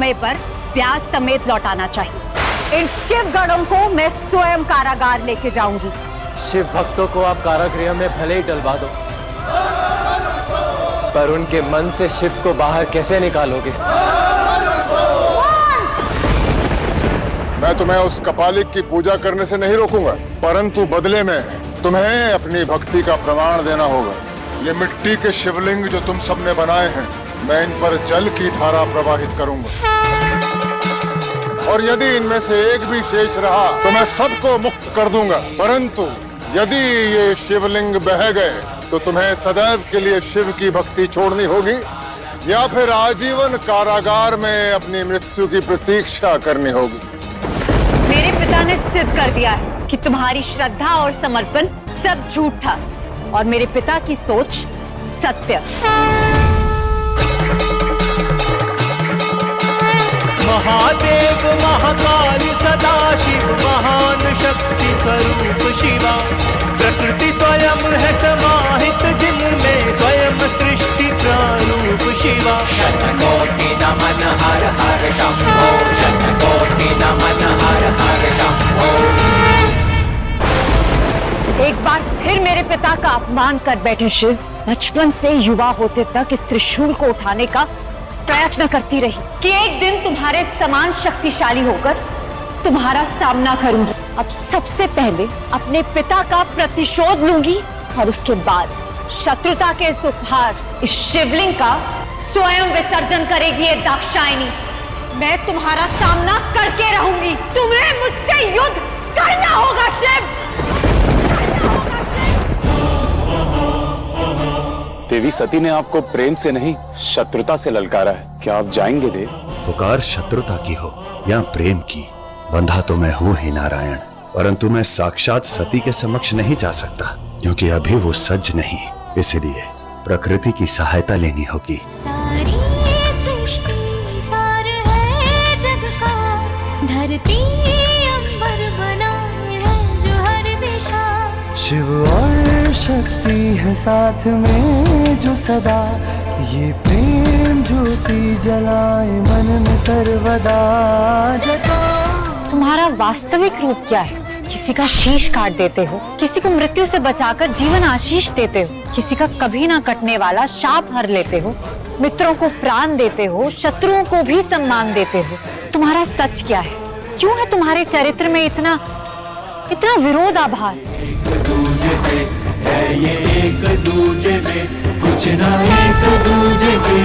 समय पर ब्याज समेत लौटाना चाहिए। इन शिव गणों को मैं स्वयं कारागार लेके जाऊंगी। शिव भक्तों को आप कारागृह में भले ही डलवा दो, पर उनके मन से शिव को बाहर कैसे निकालोगे? मैं तुम्हें उस कपालिक की पूजा करने से नहीं रोकूंगा, परंतु बदले में तुम्हें अपनी भक्ति का प्रमाण देना होगा। ये मिट्टी के शिवलिंग जो तुम सबने बनाए हैं, मैं इन पर जल की धारा प्रवाहित करूंगा, और यदि इनमें से एक भी शेष रहा तो मैं सबको मुक्त कर दूंगा। परंतु यदि ये शिवलिंग बह गए तो तुम्हें सदैव के लिए शिव की भक्ति छोड़नी होगी, या फिर आजीवन कारागार में अपनी मृत्यु की प्रतीक्षा करनी होगी। मेरे पिता ने सिद्ध कर दिया है कि तुम्हारी श्रद्धा और समर्पण सब झूठ था, और मेरे पिता की सोच सत्य। महादेव महाकाल सदाशिव महान शक्ति स्वरूप शिवा, प्रकृति स्वयं है समाहित जिनमें स्वयं सृष्टि प्रारूप शिवा। शतकोटि नमन हर हर शंभो, शतकोटि नमन हर हर शंभो। एक बार फिर मेरे पिता का अपमान कर बैठे शिव। बचपन से युवा होते तक इस त्रिशूल को उठाने का प्रयत्न करती रही कि एक दिन तुम्हारे समान शक्तिशाली होकर तुम्हारा सामना करूंगी। अब सबसे पहले अपने पिता का प्रतिशोध लूंगी, और उसके बाद शत्रुता के इस उपहार, इस शिवलिंग का स्वयं विसर्जन करेगी ये दाक्षायणी। मैं तुम्हारा सामना करके रहूंगी। तुम्हें मुझसे युद्ध करना होगा शिव। देवी सती ने आपको प्रेम से नहीं शत्रुता से ललकारा है। क्या आप जाएंगे देव? पुकार शत्रुता की हो या प्रेम की, बंधा तो मैं हूं ही नारायण, परंतु मैं साक्षात सती के समक्ष नहीं जा सकता, क्योंकि अभी वो सज्ज नहीं। इसलिए प्रकृति की सहायता लेनी होगी। सारी सृष्टि सार है जग का, धरती अंबर बनाए है जो हर दिशा। शिव और शक्ति है साथ में जो सदा, ये प्रेम ज्योति जलाए मन में सर्वदा जगा। तुम्हारा वास्तविक रूप क्या है? किसी का शीश काट देते हो, किसी को मृत्यु से बचाकर जीवन आशीष देते हो, किसी का कभी ना कटने वाला शाप हर लेते हो, मित्रों को प्राण देते हो, शत्रुओं को भी सम्मान देते हो। तुम्हारा सच क्या है? क्यों है तुम्हारे चरित्र में इतना विरोधाभास? दूजे से है ये एक दूजे में कुछ ना एक दूजे के